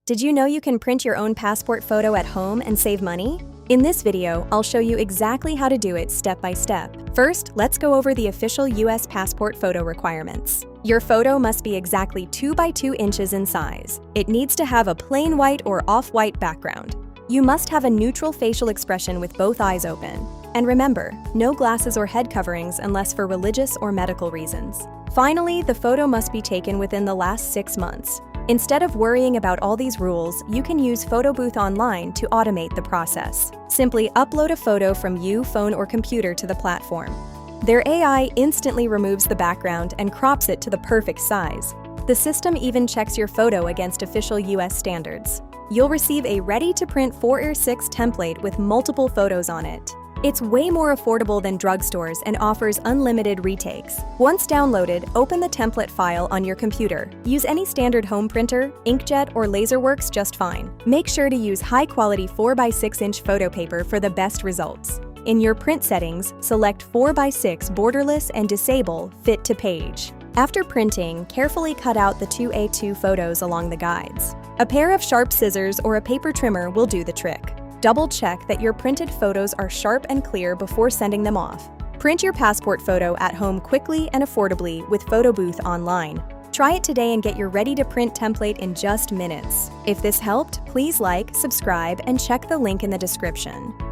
Did you know you can print your own passport photo at home and save money? In this video, I'll show you exactly how to do it step by step. First, let's go over the official US passport photo requirements. Your photo must be exactly 2 by 2 inches in size. It needs to have a plain white or off-white background. You must have a neutral facial expression with both eyes open. And remember, no glasses or head coverings unless for religious or medical reasons. Finally, the photo must be taken within the last 6 months. Instead of worrying about all these rules, you can use Photobooth Online to automate the process. Simply upload a photo from your phone or computer to the platform. Their AI instantly removes the background and crops it to the perfect size. The system even checks your photo against official US standards. You'll receive a ready-to-print 4x6 template with multiple photos on it. It's way more affordable than drugstores and offers unlimited retakes. Once downloaded, open the template file on your computer. Use any standard home printer, inkjet, or laser works just fine. Make sure to use high-quality 4x6-inch photo paper for the best results. In your print settings, select 4x6 borderless and disable Fit to Page. After printing, carefully cut out the 2A2 photos along the guides. A pair of sharp scissors or a paper trimmer will do the trick. Double-check that your printed photos are sharp and clear before sending them off. Print your passport photo at home quickly and affordably with Photobooth Online. Try it today and get your ready-to-print template in just minutes. If this helped, please like, subscribe, and check the link in the description.